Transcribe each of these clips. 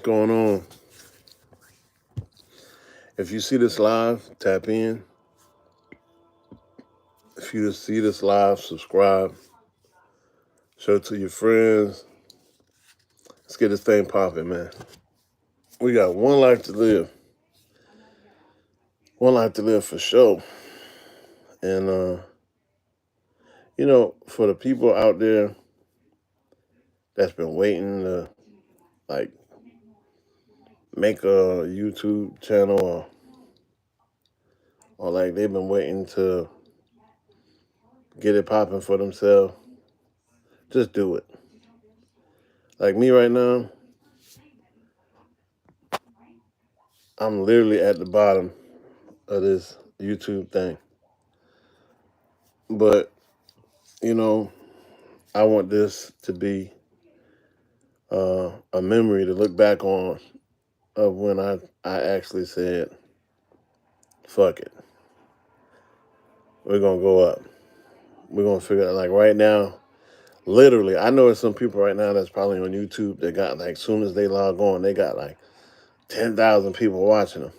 Going on? If you see this live, tap in. If you see this live, subscribe. Show it to your friends. Let's get this thing popping, man. We got one life to live. One life to live for sure. And for the people out there that's been waiting to like make a YouTube channel or like they've been waiting to get it popping for themselves, just do it. Like me right now, I'm literally at the bottom of this YouTube thing. But, I want this to be a memory to look back on of when I actually said, fuck it. We're going to go up. We're going to figure out, like right now, literally, I know there's some people right now that's probably on YouTube that got, like, as soon as they log on, they got like 10,000 people watching them.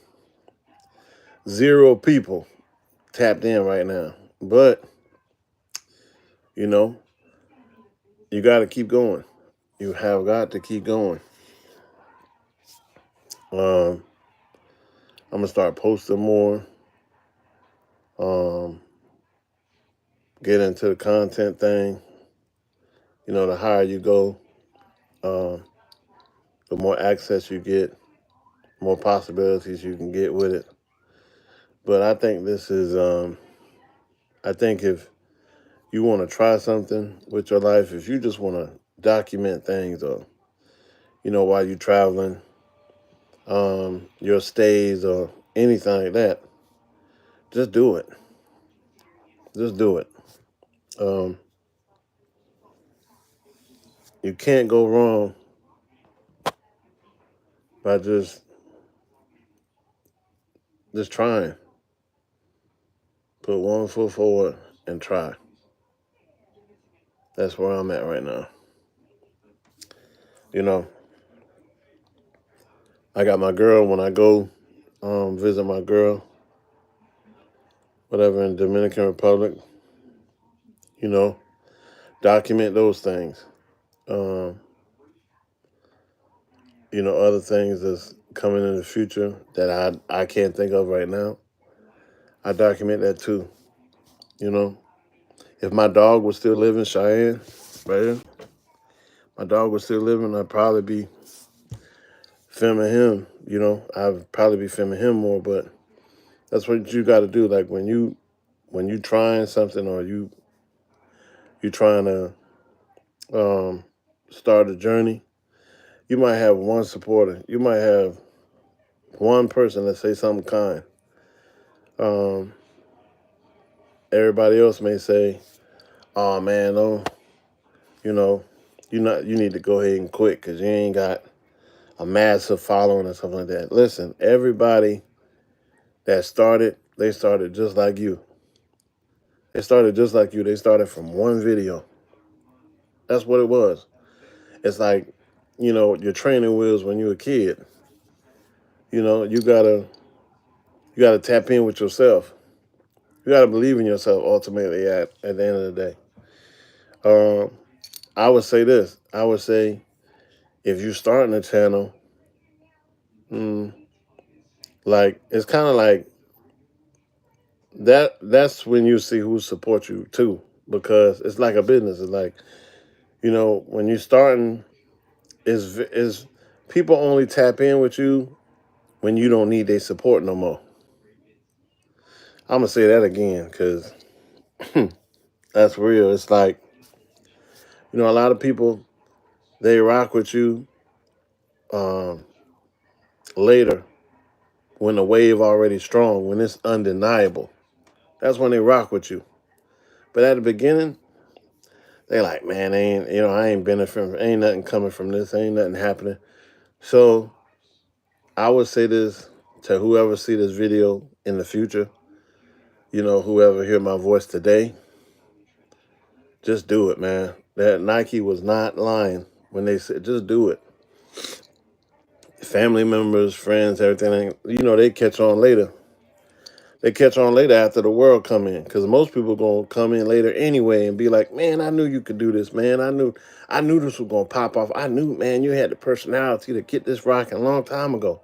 0 people tapped in right now. But, you got to keep going. You have got to keep going. I'm going to start posting more. Get into the content thing. The higher you go, the more access you get, more possibilities you can get with it. But I think this is, I think if you want to try something with your life, if you just want to document things or, while you're traveling, your stays or anything like that, just do it. Just do it. You can't go wrong by just trying. Put one foot forward and try. That's where I'm at right now. I got my girl when I go visit my girl, whatever, in Dominican Republic, document those things. Other things that's coming in the future that I can't think of right now, I document that too. If my dog was still living, Cheyenne, right here, my dog was still living, I'd probably be filming him. I'd probably be filming him more, but that's what you got to do. Like when you trying something or you trying to start a journey, you might have one supporter. You might have one person that say something kind. Everybody else may say, "Oh man, no, you need to go ahead and quit because you ain't got a massive following or something like that." Listen, everybody that started, they started just like you. They started just like you. They started from one video. That's what it was. It's like, your training wheels when you were a kid. You gotta tap in with yourself. You gotta believe in yourself ultimately at the end of the day. I would say this. I would say if you're starting a channel, like it's kind of like that's when you see who supports you too, because it's like a business. It's like, when you're starting, is people only tap in with you when you don't need their support no more. I'm gonna say that again because that's real. It's like, a lot of people, they rock with you later when the wave already strong, when it's undeniable. That's when they rock with you. But at the beginning, they like, man, I ain't benefiting, ain't nothing coming from this, ain't nothing happening. So I would say this to whoever see this video in the future, whoever hear my voice today, just do it, man. That Nike was not lying when they said, just do it. family members, friends, everything, you know, they catch on later. They catch on later after the world come in, because most people gonna come in later anyway and be like, man, I knew you could do this, man. I knew this was gonna pop off. I knew, man, you had the personality to get this rocking a long time ago.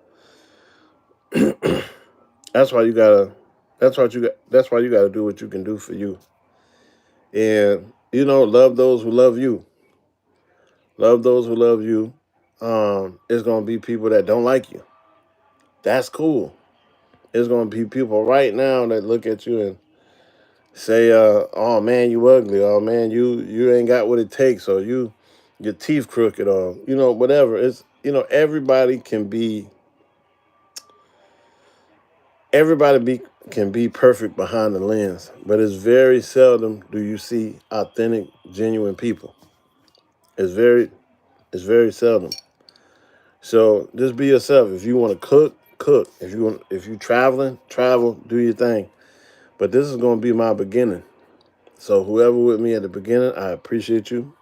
That's why you gotta. That's why you gotta do what you can do for you, and you know, love those who love you. Love those who love you. It's gonna be people that don't like you. That's cool. It's gonna be people right now that look at you and say, "Oh man, you ugly. Oh man, you ain't got what it takes. Or your teeth crooked. Or you know, whatever." It's, you know, everybody can be perfect behind the lens, but it's very seldom do you see authentic, genuine people. It's very seldom. So just be yourself. If you want to cook, cook. If you traveling, travel, do your thing. But this is going to be my beginning. So whoever with me at the beginning, I appreciate you.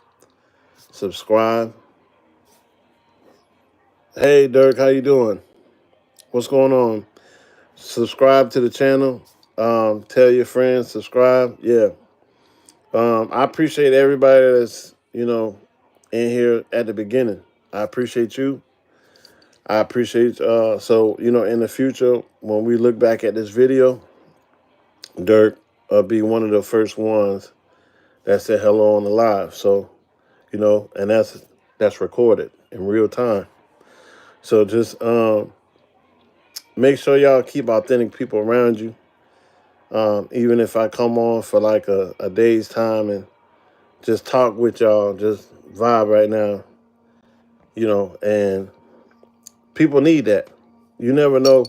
Subscribe. Hey Dirk, how you doing? What's going on? Subscribe to the channel. Tell your friends, subscribe. Yeah. I appreciate everybody that's, you know, in here at the beginning. I appreciate you. I appreciate, so, you know, in the future, when we look back at this video, Dirk will be one of the first ones that said hello on the live. So, you know, and that's recorded in real time. So just make sure y'all keep authentic people around you. Even if I come on for like a day's time and just talk with y'all, just vibe right now, you know, and people need that. You never know.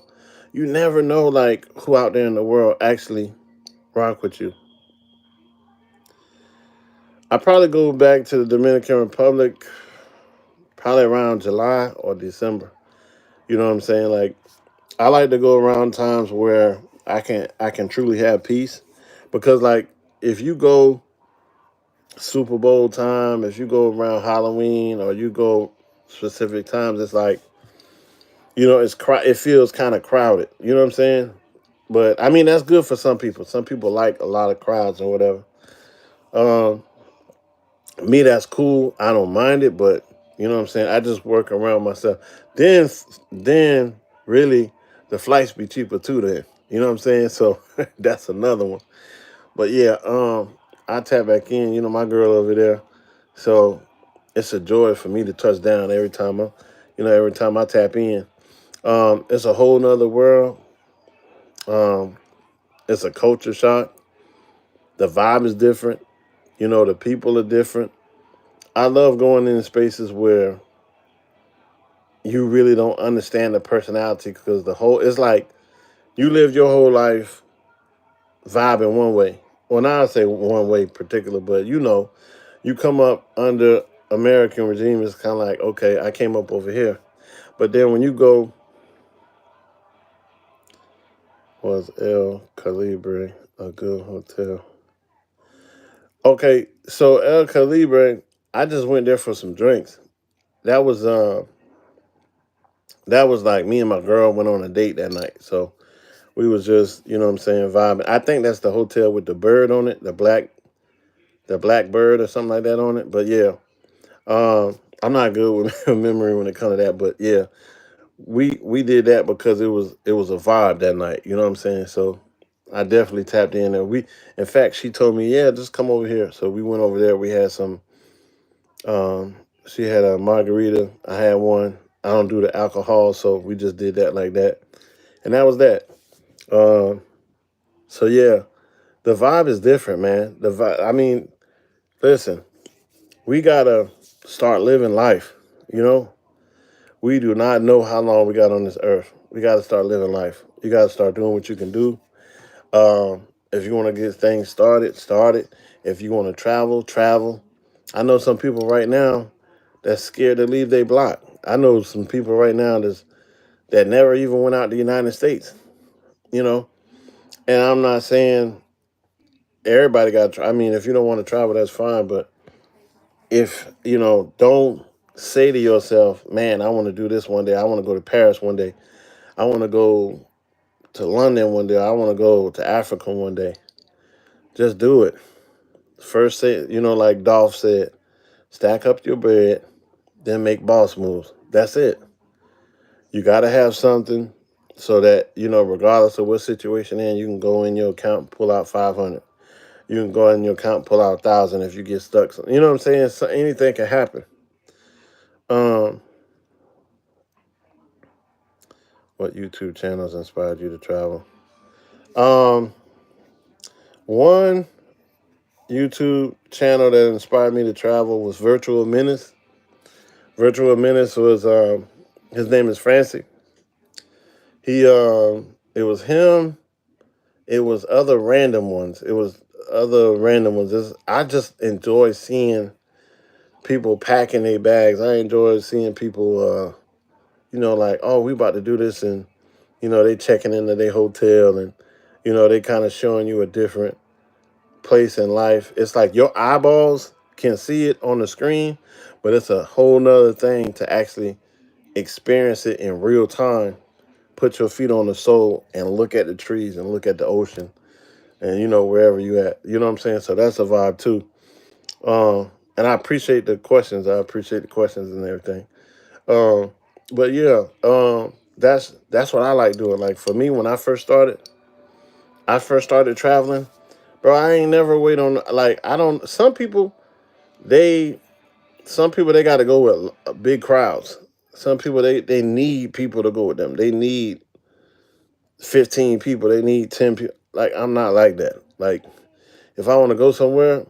You never know, like, who out there in the world actually rock with you. I probably go back to the Dominican Republic probably around July or December. You know what I'm saying? Like, I like to go around times where I can truly have peace, because like if you go Super Bowl time, if you go around Halloween or you go specific times, it's like, you know, it feels kind of crowded. You know what I'm saying? But I mean, that's good for some people. Some people like a lot of crowds or whatever. Um, Me, that's cool. I don't mind it, but you know what I'm saying? I just work around myself. Then really the flights be cheaper too then. You know what I'm saying? So that's another one. But yeah, I tap back in, you know, my girl over there. So it's a joy for me to touch down every time I tap in. It's a whole nother world. Um, it's a culture shock. The vibe is different. You know, the people are different. I love going in spaces where you really don't understand the personality, because it's like you live your whole life vibing one way. Well, now I say one way particular, but you know, you come up under American regime, it's kind of like, okay, I came up over here. But then when you go, was El Calibre a good hotel? Okay, so El Calibre, I just went there for some drinks. That was like me and my girl went on a date that night. So we was just, you know what I'm saying, vibing. I think that's the hotel with the bird on it, the black bird or something like that on it. But yeah, I'm not good with memory when it comes to that. But yeah, we did that because it was a vibe that night. You know what I'm saying? So I definitely tapped in there. In fact, she told me, yeah, just come over here. So we went over there. We had some. She had a margarita. I had one. I don't do the alcohol, so we just did that like that, and that was that. Um, so yeah, the vibe is different, man. The vibe. I mean, listen, we gotta start living life. You know, we do not know how long we got on this earth. We gotta start living life. You gotta start doing what you can do. If you want to get things started, start it. If you want to travel, travel. I know some people right now that's scared to leave their block. I know some people right now that never even went out to the United States. You know, and I'm not saying everybody got to try. I mean, if you don't want to travel, that's fine. But if, you know, don't say to yourself, man, I want to do this one day. I want to go to Paris one day. I want to go to London one day. I want to go to Africa one day. Just do it. First, say, like Dolph said, stack up your bread, then make boss moves. That's it. You got to have something so that, regardless of what situation in, you can go in your account and pull out 500. You can go in your account and pull out 1,000 if you get stuck. You know what I'm saying? So anything can happen. What YouTube channels inspired you to travel? One YouTube channel that inspired me to travel was Virtual Menace. Virtual Menace was his name is Francie. It was him. It was other random ones. I just enjoy seeing people packing their bags. I enjoy seeing people, like, oh, we about to do this, and they checking into their hotel, and they kind of showing you a different place in life. It's like your eyeballs can see it on the screen, but it's a whole nother thing to actually experience it in real time. Put your feet on the sole and look at the trees and look at the ocean and wherever you at. You know what I'm saying? So that's a vibe too. And I appreciate the questions. I appreciate the questions and everything. But yeah, that's what I like doing. Like for me, when I first started traveling, bro, I ain't never wait on, like, I don't, they they got to go with big crowds. Some people, they need people to go with them. They need 15 people. They need 10 people. Like, I'm not like that. Like, if I want to go somewhere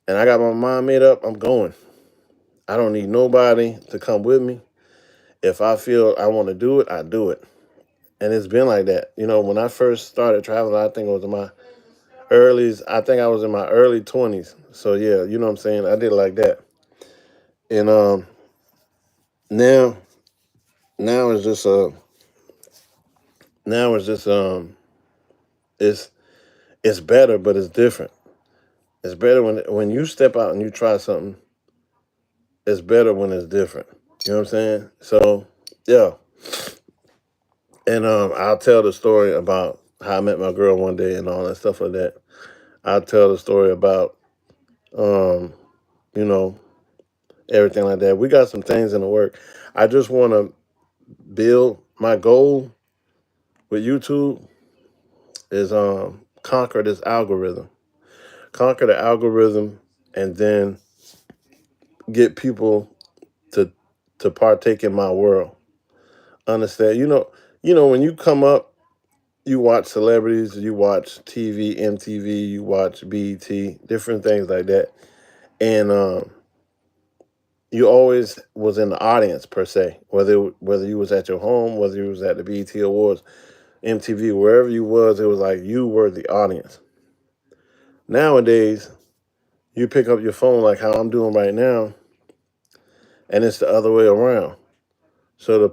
and I got my mind made up, I'm going. I don't need nobody to come with me. If I feel I want to do it, I do it. And it's been like that. When I first started traveling, I think I was in my early 20s. So yeah, you know what I'm saying? I did it like that. And now now it's just now it's just it's it's better, but it's different. It's better when you step out and you try something. It's better when it's different. You know what I'm saying? So yeah. And I'll tell the story about how I met my girl one day and all that stuff like that. I'll tell the story about um, you know, everything like that. We got some things in the work. I just want to build. My goal with YouTube is conquer this algorithm. Conquer the algorithm, and then get people to partake in my world. Understand? When you come up, you watch celebrities, you watch TV, MTV, you watch BET, different things like that, and you always was in the audience per se. Whether you was at your home, whether you was at the BET Awards, MTV, wherever you was, it was like you were the audience. Nowadays, you pick up your phone like how I'm doing right now, and it's the other way around. So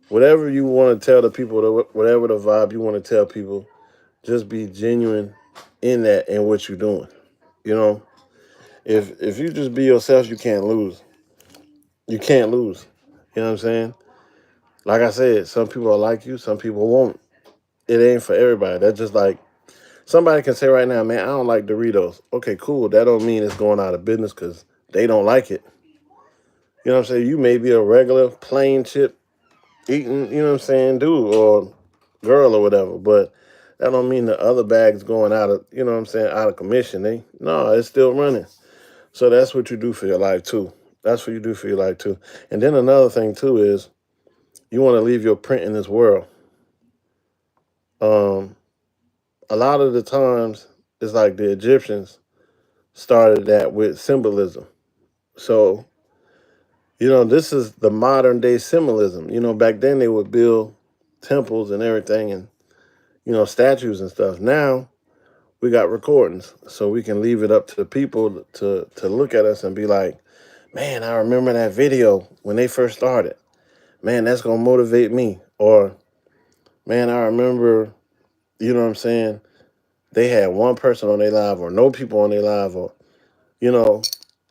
whatever you want to tell the people, whatever the vibe you want to tell people, just be genuine in that and what you're doing. You know, if you just be yourself, you can't lose. You can't lose. You know what I'm saying? Like I said, some people will like you, some people won't. It ain't for everybody. That's just like somebody can say right now, man, I don't like Doritos. Okay, cool. That don't mean it's going out of business because they don't like it. You know what I'm saying? You may be a regular plain chip eating, you know what I'm saying, dude or girl or whatever, but that don't mean the other bag's going out of, you know what I'm saying, out of commission. No, it's still running. So that's what you do for your life too. That's what you do for your life too. And then another thing too is you want to leave your print in this world. A lot of the times it's like the Egyptians started that with symbolism. So, this is the modern day symbolism. Back then they would build temples and everything and, statues and stuff. Now we got recordings, so we can leave it up to the people to look at us and be like, man, I remember that video when they first started. Man, that's going to motivate me. Or, man, I remember, you know what I'm saying, they had one person on their live or no people on their live or,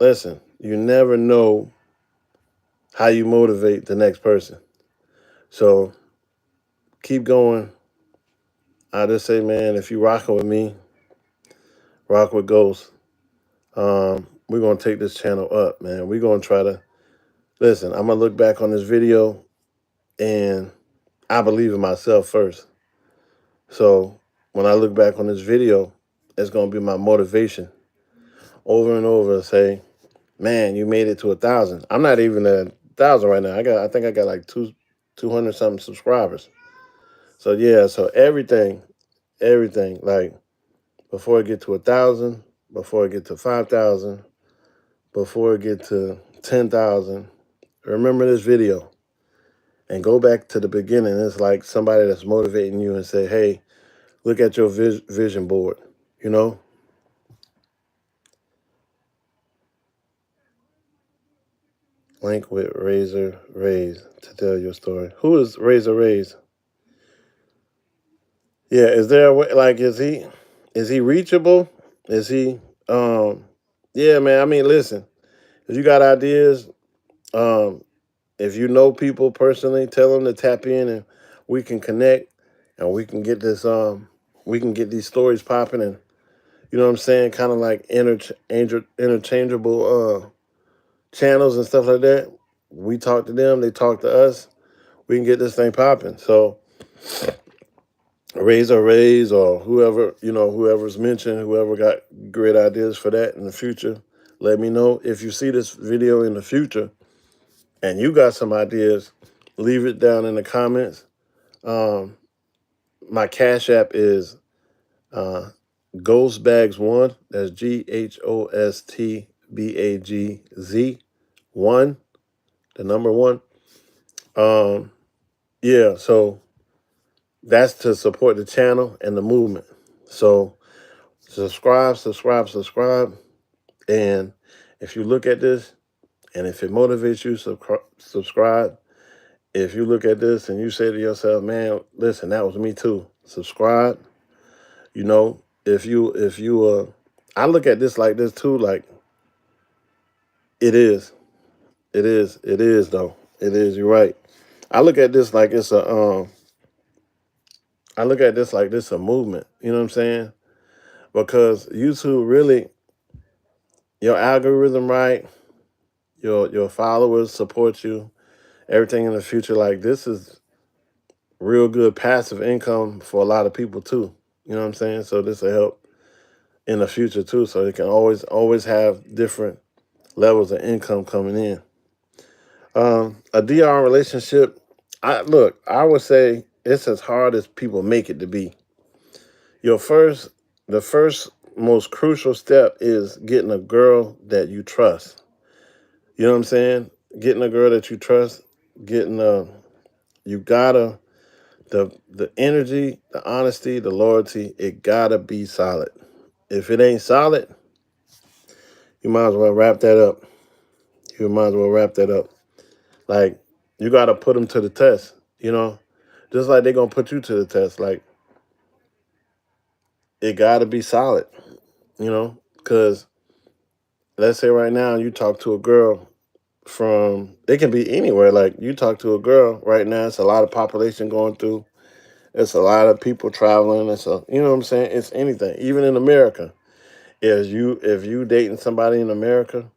listen, you never know how you motivate the next person. So keep going. I just say, man, if you rocking with me, rock with Ghost. We're gonna take this channel up, man. We're gonna try to listen. I'm gonna look back on this video, and I believe in myself first. So when I look back on this video, it's gonna be my motivation over and over to say, man, you made it to 1,000. I'm not even at 1,000 right now. I think I got like 200 something subscribers. So yeah, so everything, like before I get to 1,000, before I get to 5,000, before I get to 10,000, remember this video and go back to the beginning. It's like somebody that's motivating you and say, hey, look at your vision board, you know? Link with Razor Rays to tell your story. Who is Razor Rays? Yeah, is there a way, like, is he reachable? Is he, yeah, man, I mean, listen, if you got ideas, um, if you know people personally, tell them to tap in and we can connect and we can get this, we can get these stories popping and, you know what I'm saying, kind of like interchangeable channels and stuff like that. We talk to them, they talk to us. We can get this thing popping. So Raise or whoever, you know, whoever's mentioned, whoever got great ideas for that in the future, let me know. If you see this video in the future and you got some ideas, leave it down in the comments. My Cash App is GHOSTBAGZ1. That's GHOSTBAGZ1, the number 1. Yeah, so that's to support the channel and the movement. So subscribe. And if you look at this and if it motivates you, subscribe. If you look at this and you say to yourself, man, listen, that was me too, subscribe. You know, if you I look at this like this too, like it is though. It is, you're right. I look at this like it's a a movement, you know what I'm saying? Because YouTube really, your algorithm right, your followers support you, everything in the future, like this is real good passive income for a lot of people too. You know what I'm saying? So this will help in the future too. So you can always have different levels of income coming in. A DR relationship, I would say it's as hard as people make it to be. The first most crucial step is getting a girl that you trust. You know what I'm saying? Getting a girl that you trust, you gotta, the energy, the honesty, the loyalty, it gotta be solid. If it ain't solid, you might as well wrap that up. Like, you gotta put them to the test, you know? Just like they're gonna put you to the test. Like, it gotta be solid, you know? Because let's say right now you talk to a girl from, it can be anywhere. Like, you talk to a girl right now, it's a lot of population going through. It's a lot of people traveling. You know what I'm saying? It's anything. Even in America, if you dating somebody in America,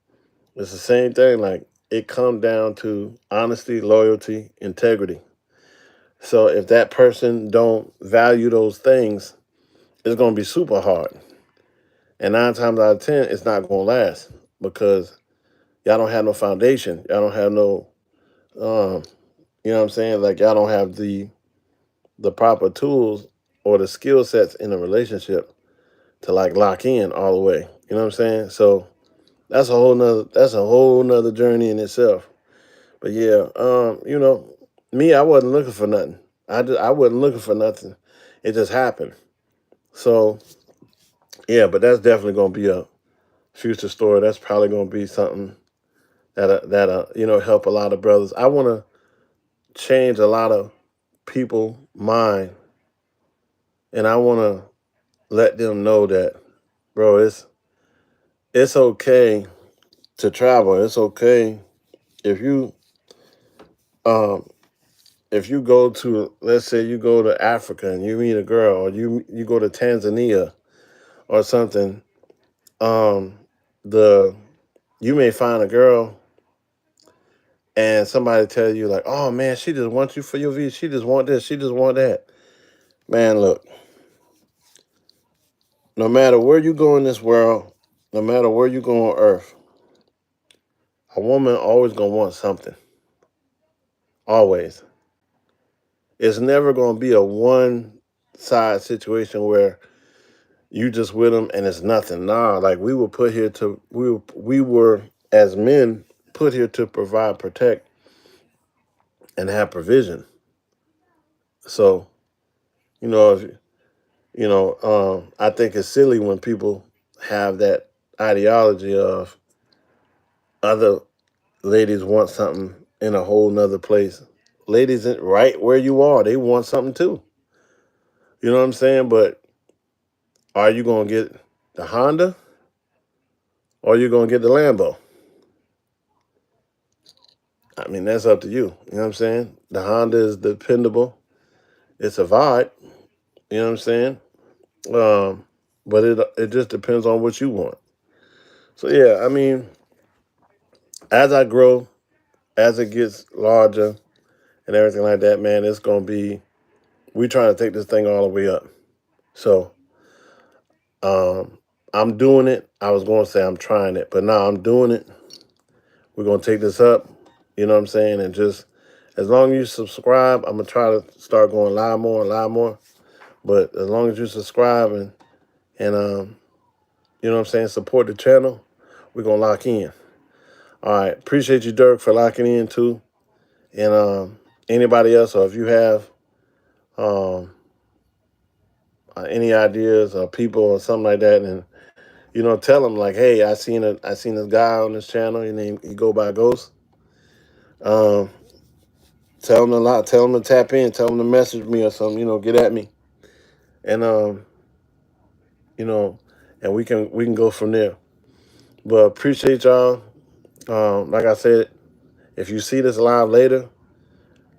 it's the same thing. Like, it comes down to honesty, loyalty, integrity. So if that person don't value those things, it's gonna be super hard. And 9 times out of 10, it's not gonna last because y'all don't have no foundation. Y'all don't have no, you know what I'm saying? Like, y'all don't have the proper tools or the skill sets in a relationship to like lock in all the way. You know what I'm saying? So that's a whole nother journey in itself. But yeah, you know, me, I wasn't looking for nothing. I wasn't looking for nothing. It just happened. So yeah, but that's definitely gonna be a future story. That's probably gonna be something that you know, help a lot of brothers. I wanna change a lot of people' mind, and I wanna let them know that, bro, it's okay to travel. It's okay if you um if you go to, let's say you go to Africa and you meet a girl, or you go to Tanzania or something. Um, the You may find a girl and somebody tell you like, oh man, she just wants you for your visa. She just want this. She just want that. Man, look, no matter where you go in this world, no matter where you go on earth, a woman always gonna want something. Always. It's never gonna be a one side situation where you just with them and it's nothing. Nah, like we were as men put here to provide, protect, and have provision. So, you know, if I think it's silly when people have that ideology of other ladies want something in a whole nother place. Ladies, right where you are, they want something too. You know what I'm saying? But are you gonna get the Honda or are you gonna get the Lambo? I mean, that's up to you. You know what I'm saying? The Honda is dependable. It's a vibe. You know what I'm saying? But it just depends on what you want. So yeah, I mean, as I grow, as it gets larger and everything like that, man, it's gonna be, we trying to take this thing all the way up. So I'm doing it. I was gonna say I'm trying it, but now I'm doing it. We're gonna take this up. You know what I'm saying? And just as long as you subscribe, I'm gonna try to start going live more and live more. But as long as you subscribe and you know what I'm saying, support the channel, we're gonna lock in. All right. Appreciate you, Dirk, for locking in too. And anybody else, or if you have any ideas or people or something like that, and tell them like, hey, I seen this guy on this channel. His name, he go by Ghost. Um, Tell them tell them to tap in. Tell them to message me or something. Get at me, and and we can go from there. But appreciate y'all. Like I said, if you see this live later,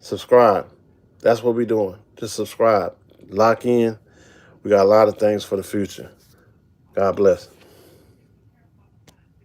subscribe. That's what we're doing. Just subscribe. Lock in. We got a lot of things for the future. God bless.